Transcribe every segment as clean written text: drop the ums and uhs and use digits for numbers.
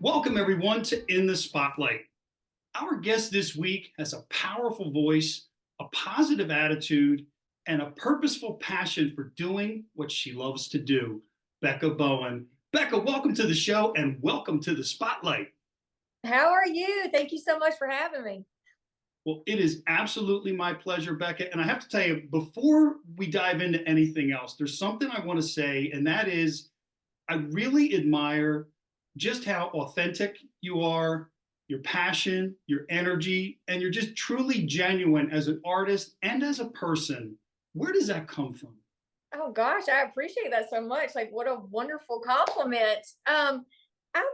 Welcome, everyone, to In the Spotlight. Our guest this week has a powerful voice, a positive attitude, and a purposeful passion for doing what she loves to do. Becca Bowen. Becca, welcome to the show and welcome to the Spotlight. How are you? Thank you so much for having me. Well, it is absolutely my pleasure, Becca. And I have to tell you, before we dive into anything else, there's something I want to say, and that is I really admire just how authentic you are, your passion, your energy, and you're just truly genuine as an artist and as a person. Where does that come from? Oh gosh, I appreciate that so much. Like what a wonderful compliment. I've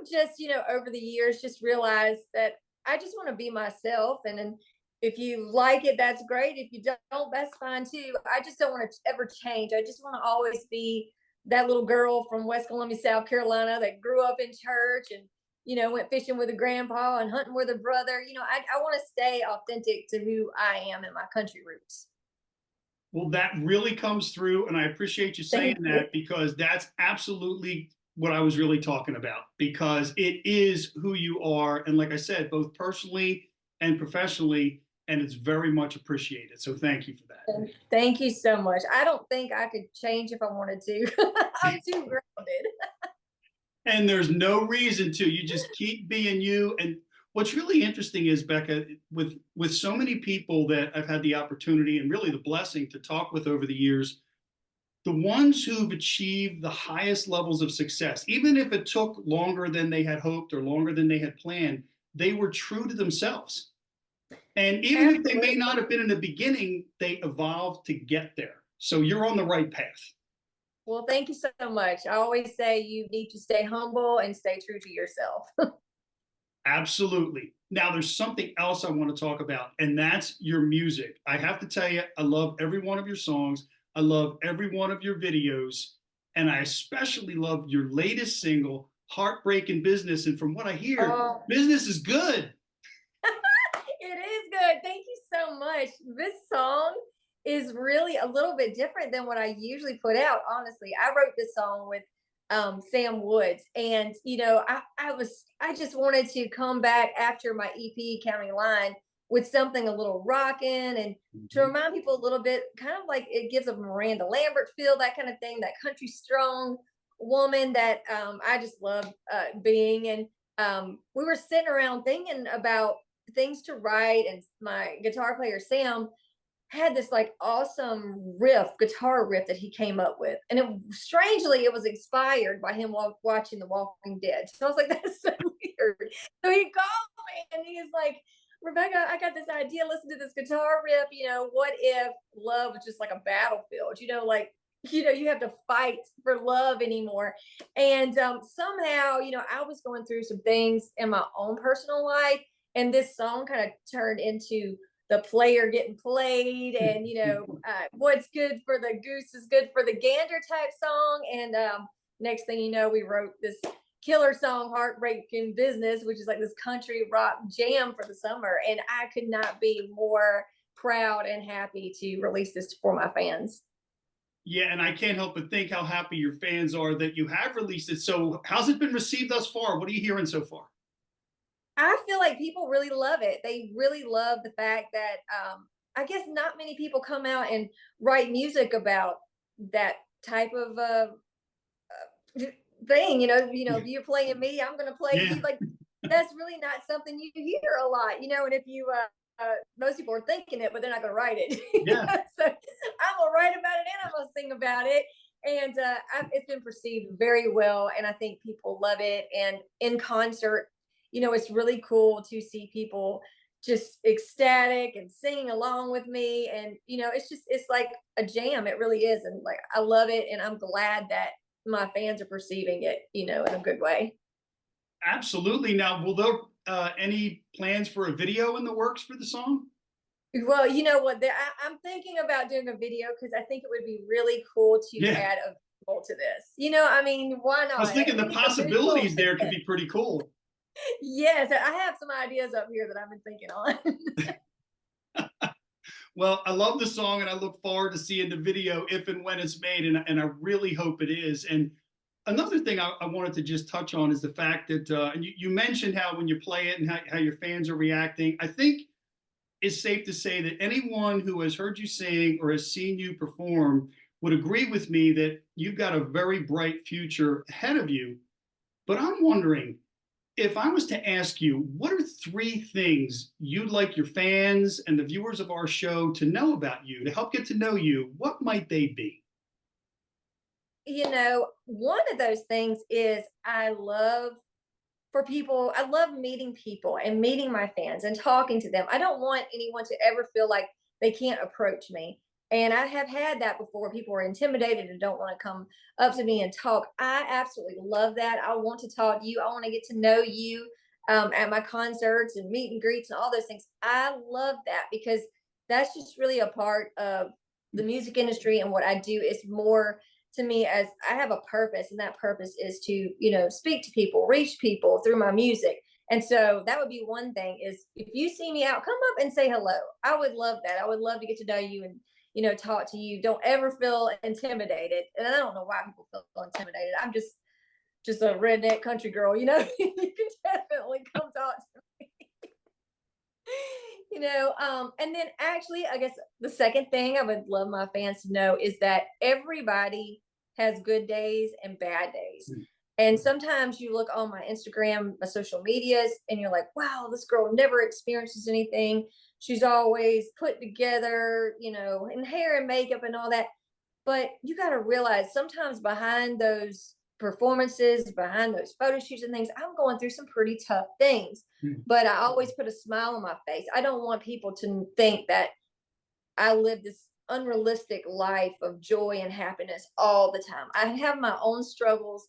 just, over the years just realized that I just want to be myself and if you like it, that's great. If you don't, that's fine too. I just don't want to ever change. I just want to always be that little girl from West Columbia, South Carolina that grew up in church and went fishing with a grandpa and hunting with a brother. I want to stay authentic to who I am and my country roots. Well, that really comes through, and I appreciate you saying Thank you. that because that's absolutely what I was really talking about because it is who you are. And like I said, both personally and professionally, and it's very much appreciated. So thank you for that. Thank you so much. I don't think I could change if I wanted to. I'm too grounded. And there's no reason to. You just keep being you. And what's really interesting is, Becca, with so many people that I've had the opportunity and really the blessing to talk with over the years, the ones who've achieved the highest levels of success, even if it took longer than they had hoped or longer than they had planned, they were true to themselves. And even if they may Absolutely. not have been in the beginning, they evolved to get there. So you're on the right path. Well, thank you so much. I always say you need to stay humble and stay true to yourself. Absolutely. Now, there's something else I want to talk about, and that's your music. I have to tell you, I love every one of your songs. I love every one of your videos. And I especially love your latest single, Heartbreaking Business. And from what I hear, Oh, business is good. it is good. Thank you so much. This song is really a little bit different than what I usually put out. Honestly, I wrote this song with Sam Woods, and I just wanted to come back after my EP Counting Line with something a little rocking and to Mhm. remind people a little bit, kind of like it gives a Miranda Lambert feel, that kind of thing, that country strong woman that I just love being. And we were sitting around thinking about things to write, and my guitar player Sam had this like awesome guitar riff that he came up with, and strangely it was inspired by him while watching The Walking Dead. So I was like, that's so weird. So he called me and he's like, Rebecca, I got this idea. Listen to this guitar riff. What if love was just like a battlefield? You have to fight for love anymore. And somehow, I was going through some things in my own personal life, and this song kind of turned into the player getting played, and what's good for the goose is good for the gander type song. And next thing you know, we wrote this killer song, Heartbreaking Business, which is like this country rock jam for the summer, and I could not be more proud and happy to release this for my fans. Yeah, and I can't help but think how happy your fans are that you have released it. So, how's it been received thus far? What are you hearing so far? I feel like people really love it. They really love the fact that I guess not many people come out and write music about that type of thing. If you're playing me, I'm going to play Yeah, you. Like that's really not something you hear a lot. And if you most people are thinking it, but they're not going to write it. yeah. So I'm gonna write about it and I'm gonna sing about it. And it's been perceived very well, and I think people love it. And in concert, it's really cool to see people just ecstatic and singing along with me. And it's like a jam. It really is, and like I love it, and I'm glad that my fans are perceiving it, in a good way. Absolutely. Now, will there any plans for a video in the works for the song? Well, you know what? I'm thinking about doing a video because I think it would be really cool to Yeah, add a visual to this. I mean, why I was not? thinking We the need a visual. possibilities there could be pretty cool. Yes, I have some ideas up here that I've been thinking on. Well, I love the song and I look forward to seeing the video if and when it's made, and I really hope it is. And another thing I wanted to just touch on is the fact that, and you mentioned how when you play it and how your fans are reacting. I think it's safe to say that anyone who has heard you sing or has seen you perform would agree with me that you've got a very bright future ahead of you. But I'm wondering, if I was to ask you, what are three things you'd like your fans and the viewers of our show to know about you, to help get to know you? What might they be? One of those things is I love meeting people and meeting my fans and talking to them. I don't want anyone to ever feel like they can't approach me. And I have had that before. People are intimidated and don't want to come up to me and talk. I absolutely love that. I want to talk to you. I want to get to know you at my concerts and meet and greets and all those things. I love that because that's just really a part of the music industry and what I do is more to me as I have a purpose, and that purpose is to, speak to people, reach people through my music. And so that would be one thing is if you see me out, come up and say hello. I would love that. I would love to get to know you and, talk to you. Don't ever feel intimidated. And I don't know why people feel intimidated. I'm just a redneck country girl, you can definitely come talk to and then actually, I guess the second thing I would love my fans to know is that everybody has good days and bad days. Mm. And sometimes you look on my Instagram, my social medias, and you're like, wow, this girl never experiences anything. She's always put together, in hair and makeup and all that. But you got to realize sometimes behind those performances, behind those photo shoots and things, I'm going through some pretty tough things. Mm. But I always put a smile on my face. I don't want people to think that I live this unrealistic life of joy and happiness all the time. I have my own struggles,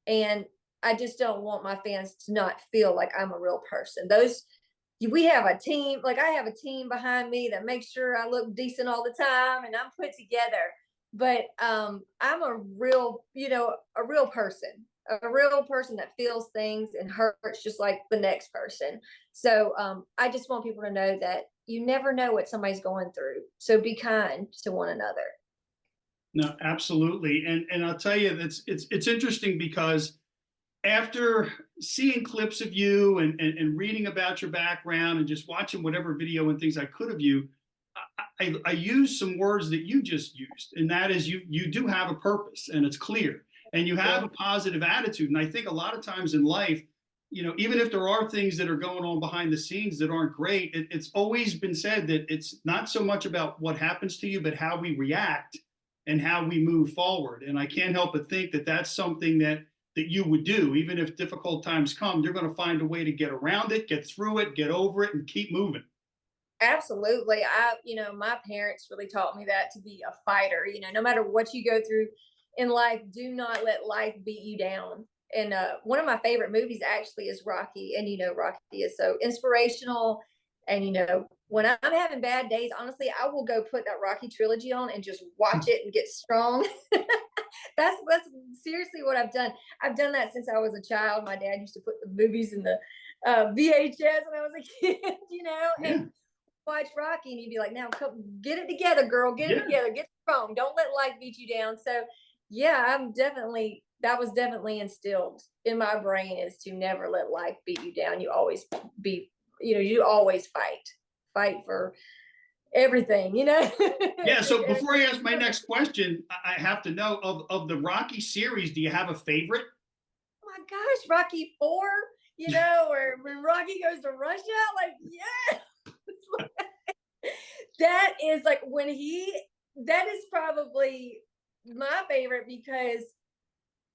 and I just don't want my fans to not feel like I'm a real person. We have a team, like I have a team behind me that makes sure I look decent all the time and I'm put together. But I'm a real person, that feels things and hurts just like the next person. So I just want people to know that you never know what somebody's going through. So be kind to one another. No, absolutely. And I'll tell you, it's interesting because after seeing clips of you and reading about your background and just watching whatever video and things I could of you, I use some words that you just used, and that is you do have a purpose and it's clear, and you have a positive attitude. And I think a lot of times in life, even if there are things that are going on behind the scenes that aren't great, it's always been said that it's not so much about what happens to you, but how we react and how we move forward. And I can't help but think that that's something that you would do. Even if difficult times come, you're going to find a way to get around it, get through it, get over it, and keep moving. Absolutely. My parents really taught me that to be a fighter. No matter what you go through in life, do not let life beat you down. And one of my favorite movies actually is Rocky. And, Rocky is so inspirational. And, when I'm having bad days, honestly, I will go put that Rocky trilogy on and just watch it and get strong. That's seriously what I've done. I've done that since I was a child. My dad used to put the movies in the VHS when I was a kid, Yeah. and watch Rocky, and you'd be like, now come get it together, girl, get it together, get strong. Don't let life beat you down. So yeah, that was definitely instilled in my brain is to never let life beat you down. You always you always fight for everything, Yeah. So before I ask my next question, I have to know of the Rocky series, do you have a favorite? Oh my gosh, Rocky 4, or when Rocky goes to Russia, like, yeah. That is like that is probably my favorite because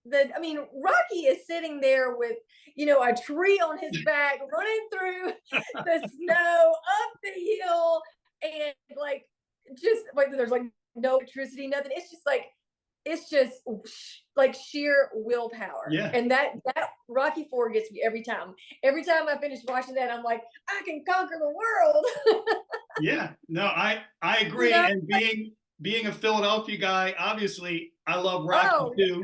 Rocky is sitting there with, a tree on his back, running through the snow up the hill, and like just like there's like no electricity, nothing. It's just like sheer willpower. Yeah. And that Rocky 4 gets me every time. Every time I finish watching that, I'm like, I can conquer the world. Yeah. No, I agree. No. And being a Philadelphia guy, obviously I love Rocky Oh, too.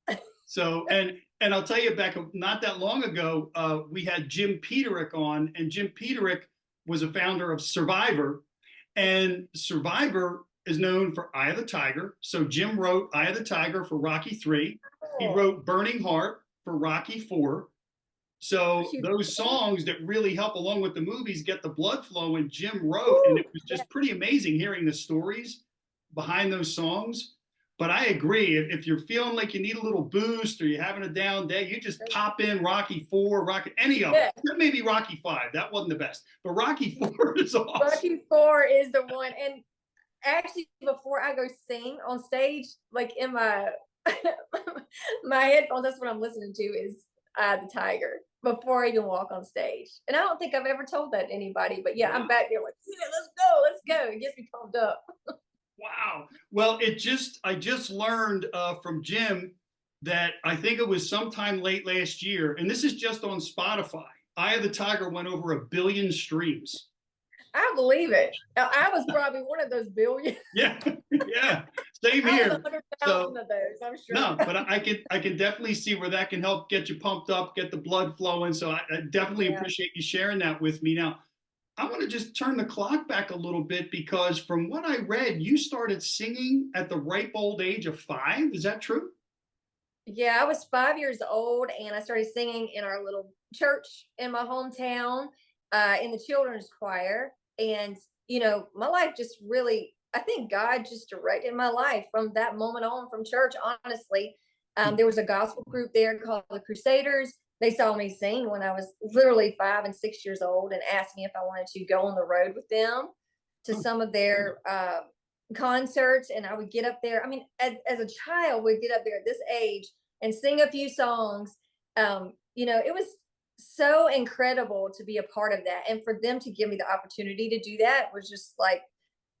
yeah. So and I'll tell you, Becca, not that long ago, we had Jim Peterick on, and Jim Peterick was a founder of Survivor, and Survivor is known for Eye of the Tiger. So Jim wrote Eye of the Tiger for Rocky 3. he cool. wrote Burning Heart for Rocky 4. So Huge those fan. songs that really help along with the movies get the blood flowing, Jim wrote, and Woo! it was Yeah. just pretty amazing hearing the stories behind those songs. But I agree, if you're feeling like you need a little boost or you're having a down day, you just pop in Rocky 4, Rocky, any of them. Yeah. Maybe Rocky 5, that wasn't the best, but Rocky 4 is awesome. Rocky 4 is the one. And actually, before I go sing on stage, like in my my headphones, that's what I'm listening to is Eye of the Tiger before I even walk on stage. And I don't think I've ever told that to anybody, but yeah, I'm back there like, yeah, let's go. It gets me pumped up. Wow. Well, I just learned from Jim that I think it was sometime late last year, and this is just on Spotify. Eye of the Tiger went over 1 billion streams. I believe it. I was probably one of those billion. Yeah, yeah. Same I was here. 100,000 of those, I'm sure. No, but I can definitely see where that can help get you pumped up, get the blood flowing. So I definitely appreciate you sharing that with me. Now, I want to just turn the clock back a little bit because from what I read, you started singing at the ripe old age of 5. Is that true? Yeah, I was 5 years old and I started singing in our little church in my hometown, in the children's choir. And, my life just really, I think God just directed my life from that moment on from church, honestly. There was a gospel group there called the Crusaders. They saw me sing when I was literally 5 and 6 years old and asked me if I wanted to go on the road with them to some of their concerts. And I would get up there. I mean, as a child, would get up there at this age and sing a few songs. It was so incredible to be a part of that. And for them to give me the opportunity to do that was just like,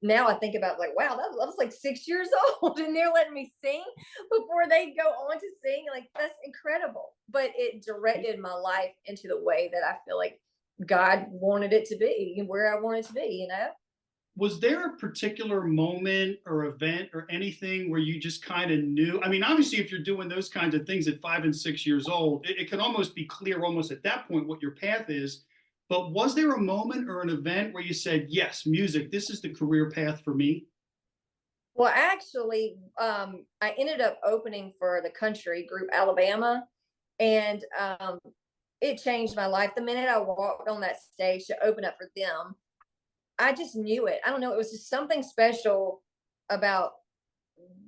now I think about like, wow, that was like 6 years old and they're letting me sing before they go on to sing. Like, that's incredible. But it directed my life into the way that I feel like God wanted it to be and where I wanted to be. Was there a particular moment or event or anything where you just kind of knew? I mean, obviously, if you're doing those kinds of things at 5 and 6 years old, it can almost be clear almost at that point what your path is. But was there a moment or an event where you said, yes, music, this is the career path for me? Well, actually, I ended up opening for the country group Alabama, and it changed my life. The minute I walked on that stage to open up for them, I just knew it. I don't know. It was just something special about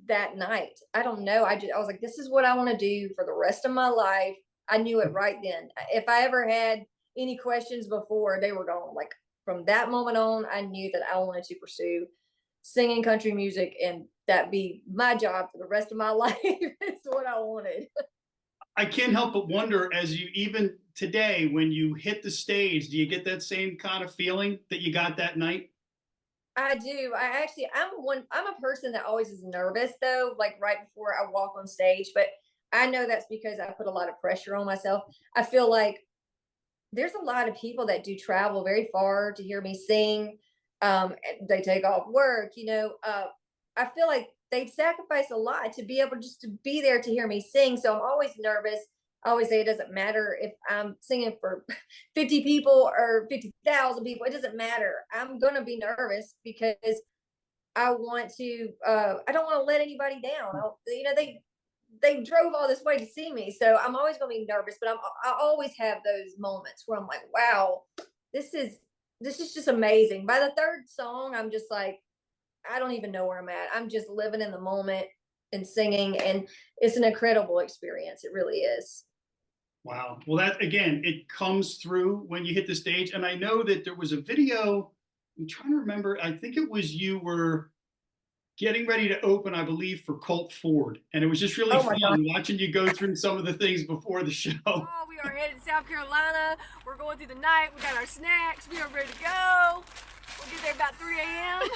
that night. I don't know. I was like, this is what I want to do for the rest of my life. I knew it right then. If I ever had any questions before, they were gone. Like from that moment on, I knew that I wanted to pursue singing country music and that be my job for the rest of my life. It's what I wanted. I can't help but wonder, as you even today, when you hit the stage, do you get that same kind of feeling that you got that night? I do. I'm a person that always is nervous though, like right before I walk on stage, but I know that's because I put a lot of pressure on myself. I feel like there's a lot of people that do travel very far to hear me sing. They take off work. I feel like they sacrifice a lot to be able just to be there to hear me sing. So I'm always nervous. I always say it doesn't matter if I'm singing for 50 people or 50,000 people. It doesn't matter. I'm going to be nervous because I want to, I don't want to let anybody down. They drove all this way to see me. So I'm always going to be nervous, but I always have those moments where I'm like, wow, this is just amazing. By the third song, I'm just like, I don't even know where I'm at. I'm just living in the moment and singing, and it's an incredible experience. It really is. Wow. Well, that again, it comes through when you hit the stage. And I know that there was a video. I'm trying to remember. I think it was you were getting ready to open, I believe, for Colt Ford. And it was just really Oh my God. fun watching you go through some of the things before the show. Oh, we are headed to South Carolina. We're going through the night. We got our snacks. We are ready to go. We'll get there about 3 a.m.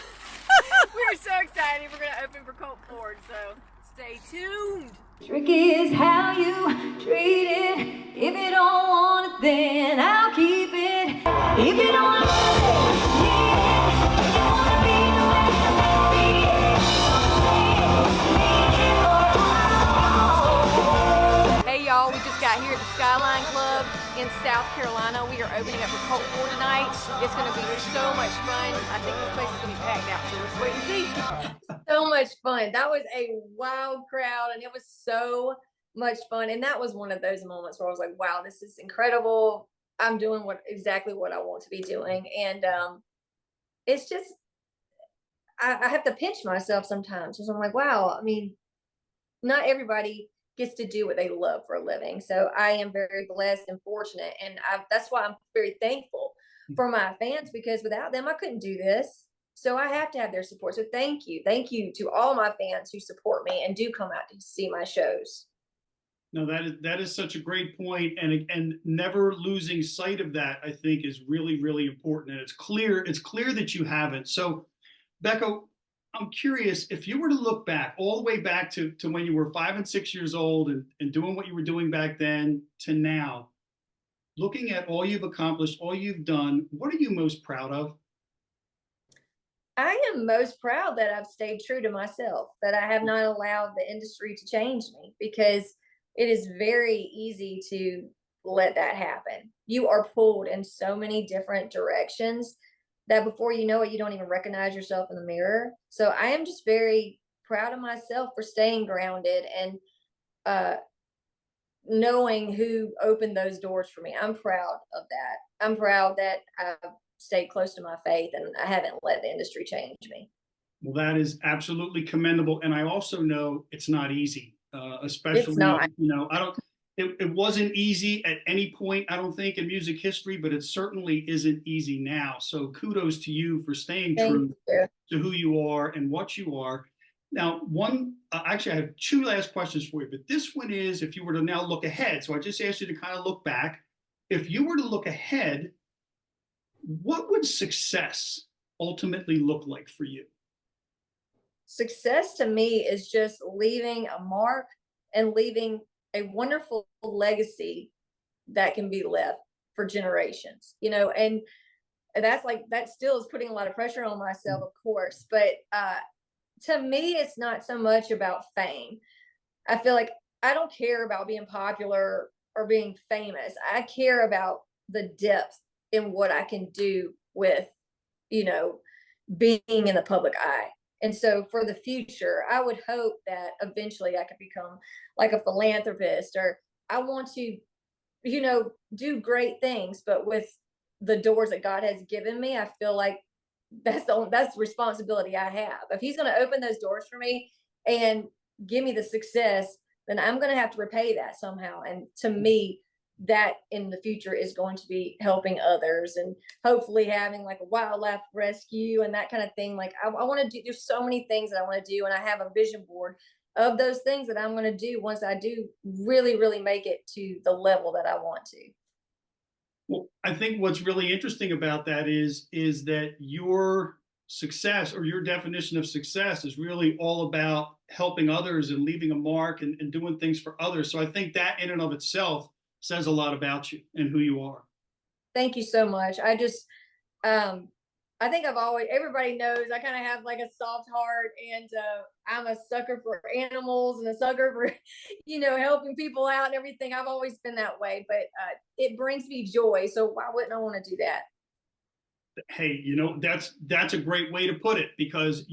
We're so excited. We're going to open for Colt Ford, so stay tuned. Trick is how you treat it. If you don't want it, then I'll keep it. If you don't love it, yeah. If you wanna be the Hey y'all, we just got here at the Skyline Club in South Carolina. We are opening up for Colt Ford tonight. It's going to be so much fun. I think this place is going to be packed out, so let's wait and see. So much fun. That was a wild crowd, and it was so much fun. And that was one of those moments where I was like, wow, this is incredible. I'm doing exactly what I want to be doing. And it's just, I have to pinch myself sometimes because I'm like, wow, I mean, not everybody gets to do what they love for a living. So I am very blessed and fortunate. And that's why I'm very thankful for my fans, because without them, I couldn't do this. So I have to have their support. So thank you. Thank you to all my fans who support me and do come out to see my shows. No, that is such a great point, and never losing sight of that, I think, is really, really important. And it's clear that you haven't. So, Becca, I'm curious, if you were to look back all the way back to when you were 5 and 6 years old and doing what you were doing back then to now, looking at all you've accomplished, all you've done, what are you most proud of? I am most proud that I've stayed true to myself, that I have not allowed the industry to change me, because it is very easy to let that happen. You are pulled in so many different directions that before you know it, you don't even recognize yourself in the mirror. So I am just very proud of myself for staying grounded and uh, knowing who opened those doors for me. I'm proud of that. I'm proud that I've stayed close to my faith and I haven't let the industry change me. Well, that is absolutely commendable, and I also know it's not easy, It's especially, not. I don't. It wasn't easy at any point, I don't think, in music history, but it certainly isn't easy now. So kudos to you for staying Thank true you. to who you are and what you are. Now, actually, I have two last questions for you, but this one is, if you were to now look ahead. So I just asked you to kind of look back. If you were to look ahead, what would success ultimately look like for you? Success to me is just leaving a mark and leaving a wonderful legacy that can be left for generations, and that's like, that still is putting a lot of pressure on myself, of course, but to me, it's not so much about fame. I feel like I don't care about being popular or being famous. I care about the depth in what I can do with, you know, being in the public eye. And so for the future, I would hope that eventually I could become like a philanthropist, or I want to, do great things, but with the doors that God has given me, I feel like that's the responsibility I have. If he's going to open those doors for me and give me the success, then I'm going to have to repay that somehow. And to me, that in the future is going to be helping others and hopefully having like a wildlife rescue and that kind of thing. Like I want to do, there's so many things that I want to do. And I have a vision board of those things that I'm going to do once I do really, really make it to the level that I want to. Well, I think what's really interesting about that is that your success, or your definition of success, is really all about helping others and leaving a mark and doing things for others. So I think that in and of itself says a lot about you and who you are. Thank you so much. Um, I think everybody knows I kind of have like a soft heart, and I'm a sucker for animals and a sucker for, helping people out and everything. I've always been that way, but it brings me joy. So why wouldn't I want to do that? Hey, that's a great way to put it, because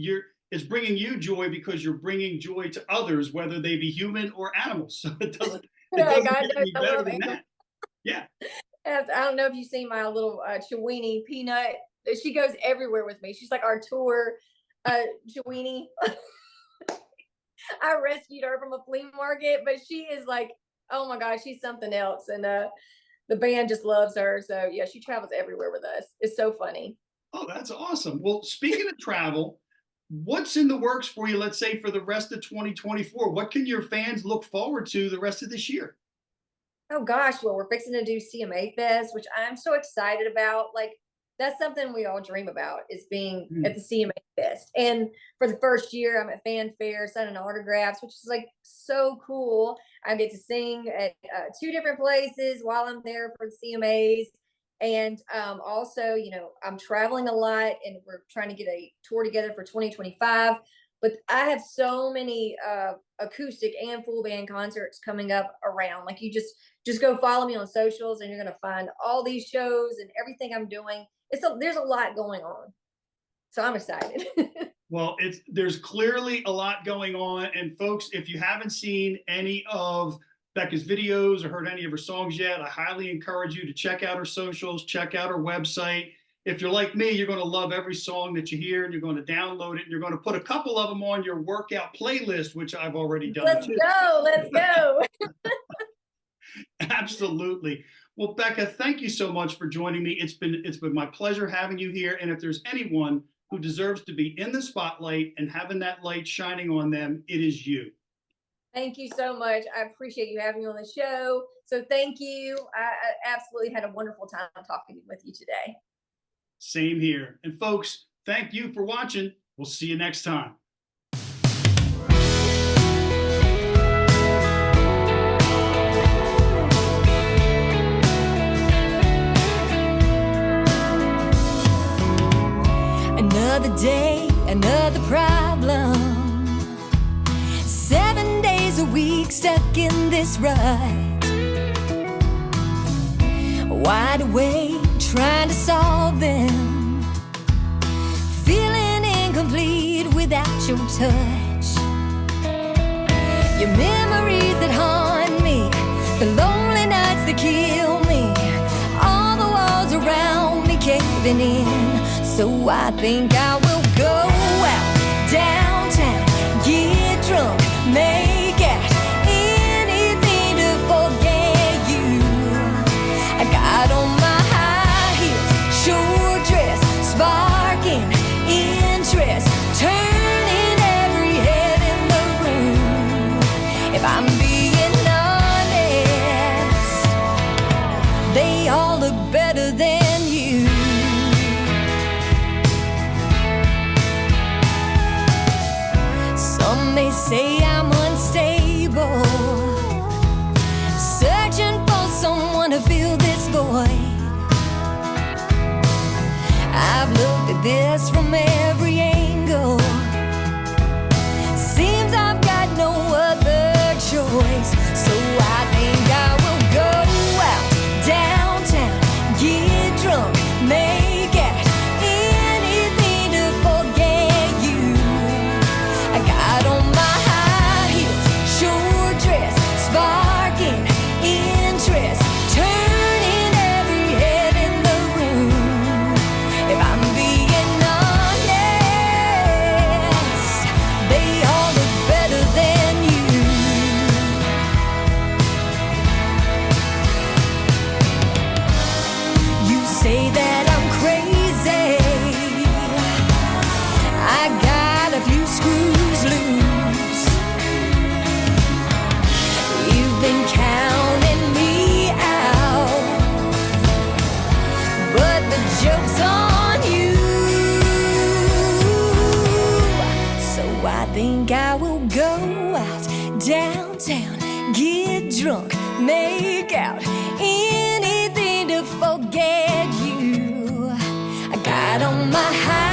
it's bringing you joy because you're bringing joy to others, whether they be human or animals. So it doesn't God get knows any I better love than animals. that. Yeah. I don't know if you've seen my little Chiweenie Peanut. She goes everywhere with me. She's like our tour Chiweenie. I rescued her from a flea market, but she is like, oh my gosh, she's something else. And the band just loves her. So yeah, she travels everywhere with us. It's so funny. Oh, that's awesome. Well, speaking of travel, what's in the works for you, let's say, for the rest of 2024? What can your fans look forward to the rest of this year? Oh gosh, well, we're fixing to do CMA Fest, which I'm so excited about. Like, that's something we all dream about, is being at Mm. the CMA Fest. And for the first year, I'm at fanfare signing autographs, which is like so cool. I get to sing at two different places while I'm there for the CMAs. And also, I'm traveling a lot, and we're trying to get a tour together for 2025. But I have so many acoustic and full band concerts coming up around. Like, you just go follow me on socials, and you're going to find all these shows and everything I'm doing. There's a lot going on, so I'm excited. Well, there's clearly a lot going on. And folks, if you haven't seen any of Becca's videos or heard any of her songs yet, I highly encourage you to check out her socials, check out her website. If you're like me, you're going to love every song that you hear, and you're going to download it, and you're going to put a couple of them on your workout playlist, which I've already done. Let's go. Let's go. Absolutely. Well, Becca, thank you so much for joining me. It's been my pleasure having you here. And if there's anyone who deserves to be in the spotlight and having that light shining on them, it is you. Thank you so much. I appreciate you having me on the show. So thank you. I absolutely had a wonderful time talking with you today. Same here. And folks, thank you for watching. We'll see you next time. Another day, another problem. 7 days a week stuck in this rut. Wide awake, trying to solve them. Feeling incomplete without your touch. Your memories that haunt me, the lonely nights that kill me, all the walls around me caving in. So I think I will go out downtown, get drunk, make out anything to forget you. I got on my high heels, short dress, sparking interest, turning every head in the room. If I'm being honest, they all look better than you. Some may say I'm unstable, searching for someone to fill this void. I've looked at this from every angle. Seems I've got no other choice. So I think I will go out downtown, get drunk, make out anything to forget you. I got on my high heels, short dress, sparking interest, turning every head in the room. If I'm being honest, they all look better than you. You say that I'm crazy, I got a few screws loose. You've been counting me out, but the joke's on you. So I think I will go out downtown, get drunk, make out anything to forget you. I got on my high